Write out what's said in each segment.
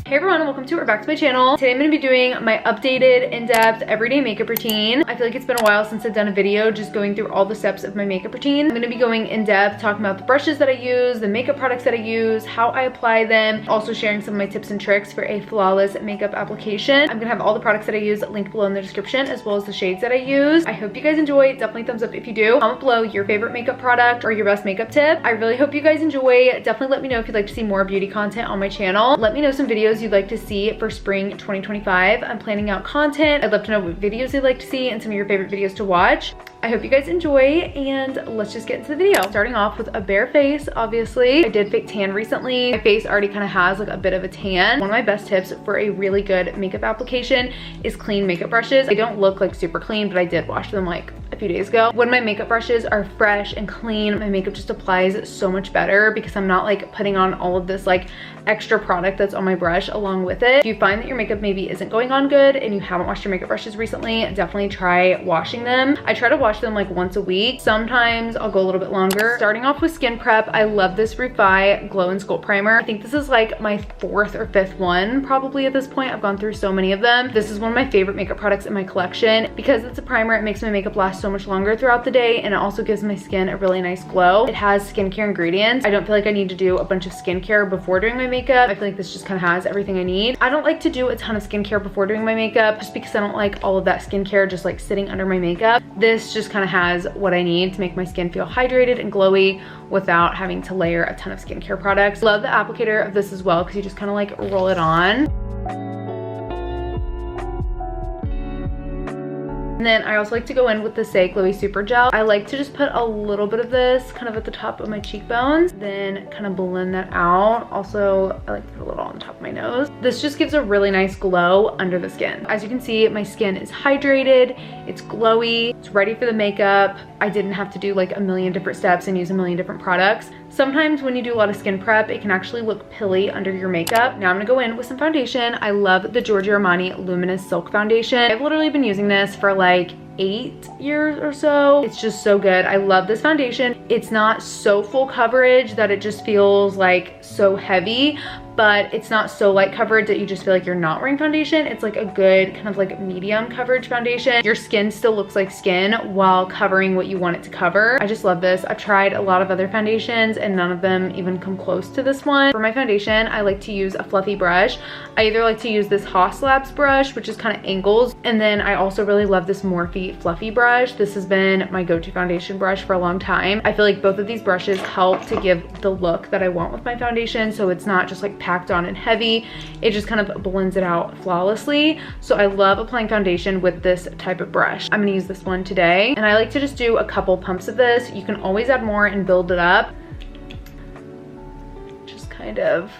Hey everyone, welcome to or back to my channel. Today I'm going to be doing my updated, in-depth, everyday makeup routine. I feel like it's been a while since I've done a video just going through all the steps of my makeup routine. I'm going to be going in-depth, talking about the brushes that I use, the makeup products that I use, how I apply them, also sharing some of my tips and tricks for a flawless makeup application. I'm going to have all the products that I use linked below in the description, as well as the shades that I use. I hope you guys enjoy. Definitely thumbs up if you do. Comment below your favorite makeup product or your best makeup tip. I really hope you guys enjoy. Definitely let me know if you'd like to see more beauty content on my channel. Let me know some videos you'd like to see for spring 2025. I'm planning out content. I'd love to know what videos you'd like to see and some of your favorite videos to watch. I hope you guys enjoy, and let's just get into the video. Starting off with a bare face, obviously. I did fake tan recently. My face already kind of has like a bit of a tan. One of my best tips for a really good makeup application is clean makeup brushes. They don't look like super clean, but I did wash them like a few days ago. When my makeup brushes are fresh and clean, my makeup just applies so much better because I'm not like putting on all of this like extra product that's on my brush along with it. If you find that your makeup maybe isn't going on good and you haven't washed your makeup brushes recently, definitely try washing them. I try to wash them like once a week. Sometimes I'll go a little bit longer. Starting off with skin prep, I love this Refy Glow and Sculpt Primer. I think this is like my 4th or 5th one probably at this point. I've gone through so many of them. This is one of my favorite makeup products in my collection. Because it's a primer, it makes my makeup last so much longer throughout the day, and it also gives my skin a really nice glow. It has skincare ingredients. I don't feel like I need to do a bunch of skincare before doing my makeup. I feel like this just kind of has everything I need. I don't like to do a ton of skincare before doing my makeup just because I don't like all of that skincare just like sitting under my makeup. This just kind of has what I need to make my skin feel hydrated and glowy without having to layer a ton of skincare products. Love the applicator of this as well because you just kind of like roll it on. And then I also like to go in with the Say Glowy Super Gel. I like to just put a little bit of this kind of at the top of my cheekbones, then kind of blend that out. Also, I like to put a little on top of my nose. This just gives a really nice glow under the skin. As you can see, my skin is hydrated, it's glowy, it's ready for the makeup. I didn't have to do like a million different steps and use a million different products. Sometimes when you do a lot of skin prep, it can actually look pilly under your makeup. Now I'm gonna go in with some foundation. I love the Giorgio Armani Luminous Silk Foundation. I've literally been using this for like 8 years or so. It's just so good. I love this foundation. It's not so full coverage that it just feels like so heavy, but it's not so light coverage that you just feel like you're not wearing foundation. It's like a good kind of like medium coverage foundation. Your skin still looks like skin while covering what you want it to cover. I just love this. I've tried a lot of other foundations and none of them even come close to this one. For my foundation, I like to use a fluffy brush. I either like to use this Haus Labs brush, which is kind of angles, and then I also really love this Morphe fluffy brush. This has been my go-to foundation brush for a long time. I feel like both of these brushes help to give the look that I want with my foundation, so it's not just like packed on and heavy. It just kind of blends it out flawlessly. So I love applying foundation with this type of brush. I'm gonna use this one today, and I like to just do a couple pumps of this. You can always add more and build it up. Just kind of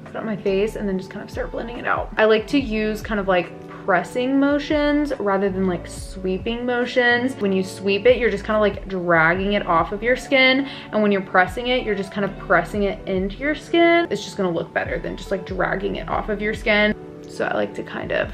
put it on my face and then just kind of start blending it out. I like to use kind of like pressing motions rather than like sweeping motions. When you sweep it, you're just kind of like dragging it off of your skin, and when you're pressing it, you're just kind of pressing it into your skin. It's just gonna look better than just like dragging it off of your skin. So I like to kind of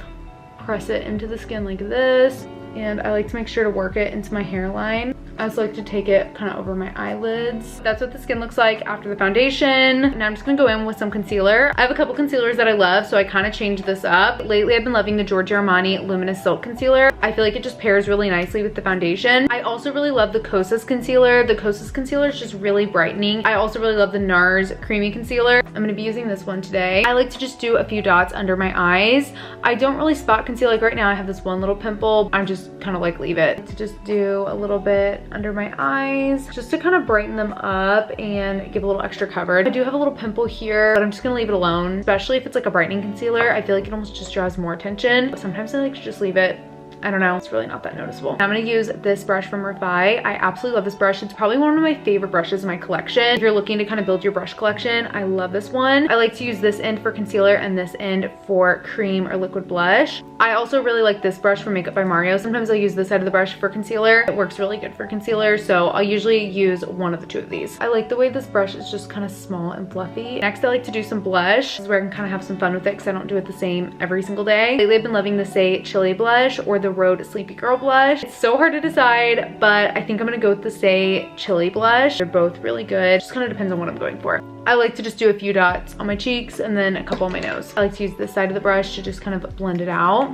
press it into the skin like this, and I like to make sure to work it into my hairline. I also like to take it kind of over my eyelids. That's what the skin looks like after the foundation. Now I'm just gonna go in with some concealer. I have a couple concealers that I love, so I kind of changed this up. Lately, I've been loving the Giorgio Armani Luminous Silk Concealer. I feel like it just pairs really nicely with the foundation. I also really love the Kosas concealer. The Kosas concealer is just really brightening. I also really love the NARS Creamy Concealer. I'm gonna be using this one today. I like to just do a few dots under my eyes. I don't really spot conceal. Like right now, I have this one little pimple. I'm just kind of like leave it. To just do a little bit under my eyes just to kind of brighten them up and give a little extra coverage. I do have a little pimple here, but I'm just gonna leave it alone, especially if it's like a brightening concealer. I feel like it almost just draws more attention, but sometimes I like to just leave it. I don't know, it's really not that noticeable. I'm gonna use this brush from Refy. I absolutely love this brush. It's probably one of my favorite brushes in my collection. If you're looking to kind of build your brush collection, I love this one. I like to use this end for concealer and this end for cream or liquid blush. I also really like this brush from Makeup by Mario. Sometimes I'll use this side of the brush for concealer. It works really good for concealer, so I'll usually use one of the two of these. I like the way this brush is just kind of small and fluffy. Next, I like to do some blush. This is where I can kind of have some fun with it because I don't do it the same every single day. Lately, I've been loving the Say Chili blush or the the Rhode Sleepy Girl blush. It's so hard to decide, but I think I'm gonna go with the Stay Chilly blush. They're both really good. Just kind of depends on what I'm going for. I like to just do a few dots on my cheeks and then a couple on my nose. I like to use this side of the brush to just kind of blend it out.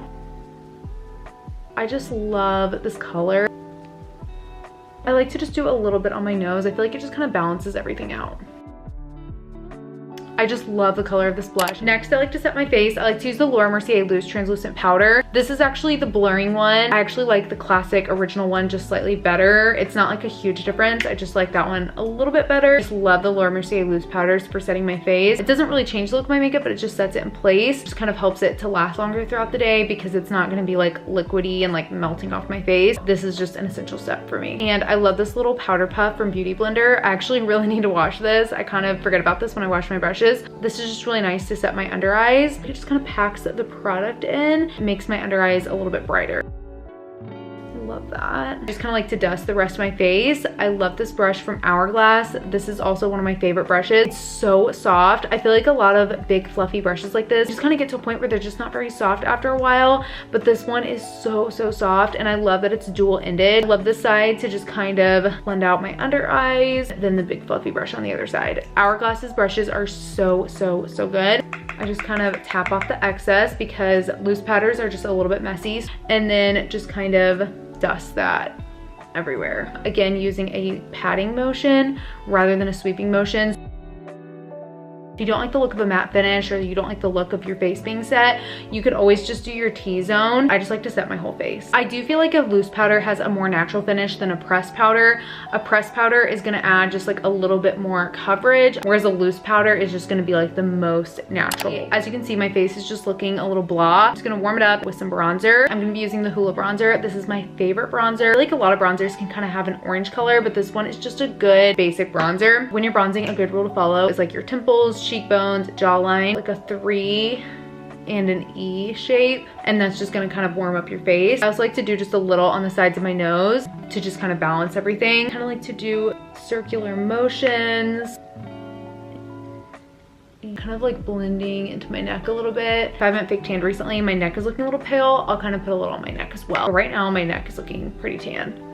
I just love this color. I like to just do a little bit on my nose. I feel like it just kind of balances everything out. I just love the color of this blush. Next, I like to set my face. I like to use the Laura Mercier Loose Translucent Powder. This is actually the blurring one. I actually like the classic original one just slightly better. It's not like a huge difference. I just like that one a little bit better. I just love the Laura Mercier Loose Powders for setting my face. It doesn't really change the look of my makeup, but it just sets it in place. It just kind of helps it to last longer throughout the day because it's not gonna be like liquidy and like melting off my face. This is just an essential step for me. And I love this little powder puff from Beauty Blender. I actually really need to wash this. I kind of forget about this when I wash my brushes. This is just really nice to set my under eyes. It just kind of packs the product in. It makes my under eyes a little bit brighter. Love that. I just kind of like to dust the rest of my face. I love this brush from Hourglass. This is also one of my favorite brushes. It's so soft. I feel like a lot of big fluffy brushes like this just kind of get to a point where they're just not very soft after a while, but this one is so soft, and I love that it's dual-ended. I love this side to just kind of blend out my under eyes, then the big fluffy brush on the other side. Hourglass's brushes are so good. I just kind of tap off the excess because loose powders are just a little bit messy, and then just kind of dust that everywhere. Again, using a patting motion rather than a sweeping motion. If you don't like the look of a matte finish or you don't like the look of your face being set, you could always just do your T-zone. I just like to set my whole face. I do feel like a loose powder has a more natural finish than a pressed powder. A pressed powder is gonna add just like a little bit more coverage, whereas a loose powder is just gonna be like the most natural. As you can see, my face is just looking a little blah. I'm just gonna warm it up with some bronzer. I'm gonna be using the Hoola bronzer. This is my favorite bronzer. Like a lot of bronzers can kind of have an orange color, but this one is just a good basic bronzer. When you're bronzing, a good rule to follow is like your temples, cheekbones, jawline, like a 3 and an E shape, and that's just gonna kind of warm up your face. I also like to do just a little on the sides of my nose to just kind of balance everything. Kind of like to do circular motions and kind of like blending into my neck a little bit. If I haven't fake tanned recently, my neck is looking a little pale, I'll kind of put a little on my neck as well. But right now my neck is looking pretty tan.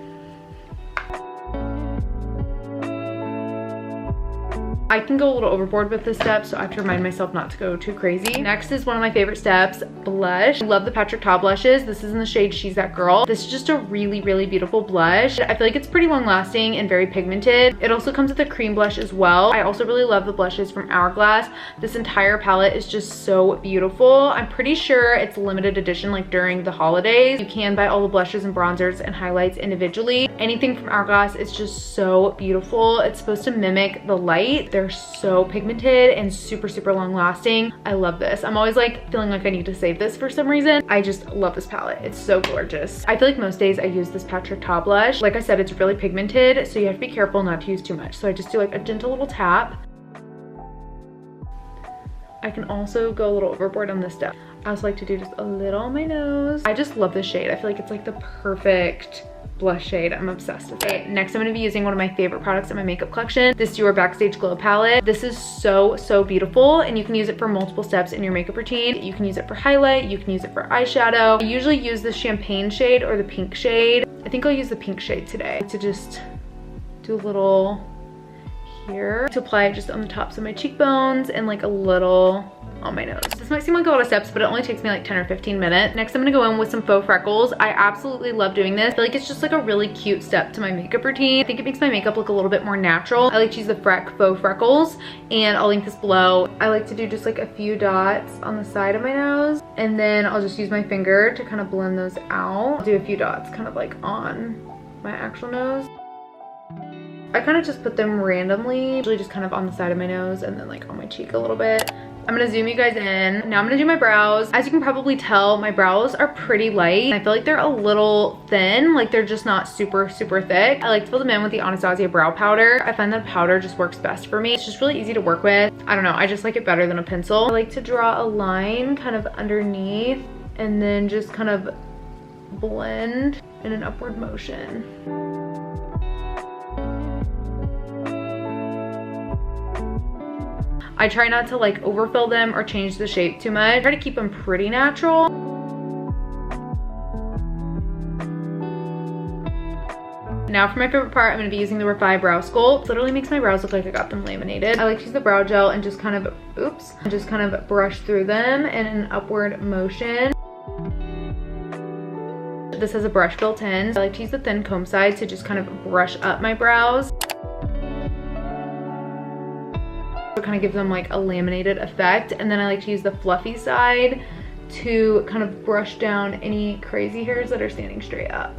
I can go a little overboard with this step, so I have to remind myself not to go too crazy. Next is one of my favorite steps, blush. I love the Patrick Ta blushes. This is in the shade She's That Girl. This is just a really beautiful blush. I feel like it's pretty long lasting and very pigmented. It also comes with a cream blush as well. I also really love the blushes from Hourglass. This entire palette is just so beautiful. I'm pretty sure it's limited edition, like during the holidays. You can buy all the blushes and bronzers and highlights individually. Anything from Hourglass is just so beautiful. It's supposed to mimic the light. They're so pigmented and super long lasting. I love this. I'm always like feeling like I need to save this for some reason. I just love this palette. It's so gorgeous. I feel like most days I use this Patrick Ta blush. Like I said, it's really pigmented, so you have to be careful not to use too much. So I just do like a gentle little tap. I can also go a little overboard on this step. I also like to do just a little on my nose. I just love this shade. I feel like it's like the perfect blush shade. I'm obsessed with it. Next, I'm gonna be using one of my favorite products in my makeup collection, this Dior Backstage Glow palette. This is so beautiful, and you can use it for multiple steps in your makeup routine. You can use it for highlight, you can use it for eyeshadow. I usually use the champagne shade or the pink shade. I think I'll use the pink shade today to just do a little here to apply it just on the tops of my cheekbones and like a little on my nose. This might seem like a lot of steps, but it only takes me like 10 or 15 minutes. Next, I'm gonna go in with some faux freckles. I absolutely love doing this. I feel like it's just like a really cute step to my makeup routine. I think it makes my makeup look a little bit more natural. I like to use the faux freckles, and I'll link this below. I like to do just like a few dots on the side of my nose, and then I'll just use my finger to kind of blend those out. I'll do a few dots kind of like on my actual nose. I kind of just put them randomly, usually just kind of on the side of my nose and then like on my cheek a little bit. I'm gonna zoom you guys in. Now I'm gonna do my brows. As you can probably tell, my brows are pretty light. I feel like they're a little thin, like they're just not super thick. I like to fill them in with the Anastasia brow powder. I find that powder just works best for me. It's just really easy to work with. I don't know, I just like it better than a pencil. I like to draw a line kind of underneath and then just kind of blend in an upward motion. I try not to like overfill them or change the shape too much. I try to keep them pretty natural. Now for my favorite part, I'm gonna be using the Refi Brow Sculpt. It literally makes my brows look like I got them laminated. I like to use the brow gel and just kind of, just kind of brush through them in an upward motion. This has a brush built in. I like to use the thin comb side to just kind of brush up my brows. It kind of gives them like a laminated effect. And then I like to use the fluffy side to kind of brush down any crazy hairs that are standing straight up.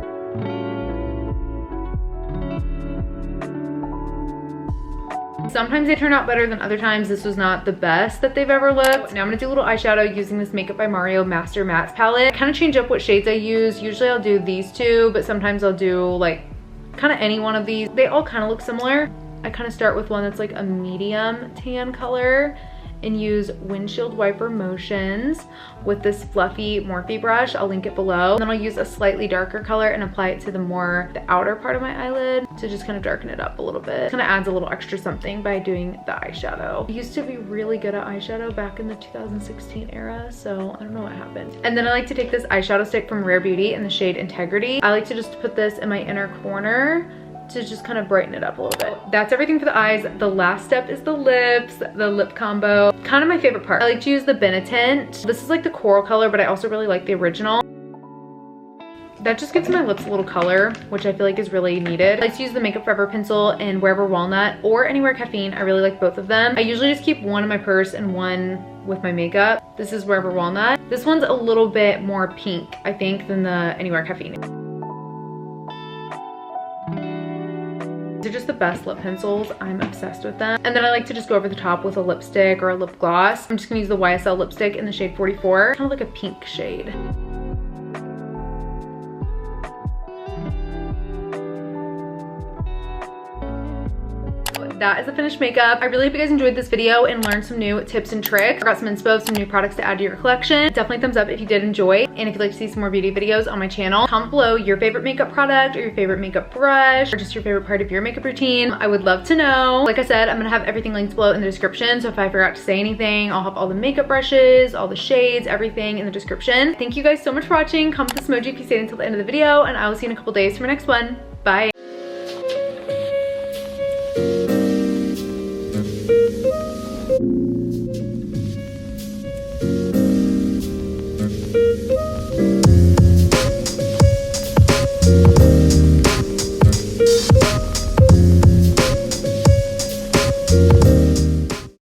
Sometimes they turn out better than other times. This was not the best that they've ever looked. Now I'm gonna do a little eyeshadow using this Makeup by Mario Master Mattes palette. I kind of change up what shades I use. Usually I'll do these two, but sometimes I'll do like kind of any one of these. They all kind of look similar. I kind of start with one that's like a medium tan color and use windshield wiper motions with this fluffy Morphe brush. I'll link it below. And then I'll use a slightly darker color and apply it to the outer part of my eyelid to just kind of darken it up a little bit. Kind of adds a little extra something by doing the eyeshadow. I used to be really good at eyeshadow back in the 2016 era, so I don't know what happened. And then I like to take this eyeshadow stick from Rare Beauty in the shade Integrity. I like to just put this in my inner corner to just kind of brighten it up a little bit. That's everything for the eyes. The last step is the lips, the lip combo. Kind of my favorite part. I like to use the Benetint. This is like the coral color, but I also really like the original. That just gives my lips a little color, which I feel like is really needed. I like to use the Makeup Forever pencil in Wherever Walnut or Anywhere Caffeine. I really like both of them. I usually just keep one in my purse and one with my makeup. This is Wherever Walnut. This one's a little bit more pink, I think, than the Anywhere Caffeine. They're just the best lip pencils. I'm obsessed with them. And then I like to just go over the top with a lipstick or a lip gloss. I'm just gonna use the YSL lipstick in the shade 44. Kind of like a pink shade. That is the finished makeup. I really hope you guys enjoyed this video and learned some new tips and tricks. I got some inspo, some new products to add to your collection. Definitely thumbs up if you did enjoy. And if you'd like to see some more beauty videos on my channel, comment below your favorite makeup product or your favorite makeup brush or just your favorite part of your makeup routine. I would love to know. Like I said, I'm gonna have everything linked below in the description. So if I forgot to say anything, I'll have all the makeup brushes, all the shades, everything in the description. Thank you guys so much for watching. Comment this emoji if you stayed until the end of the video, and I will see you in a couple days for my next one. Bye.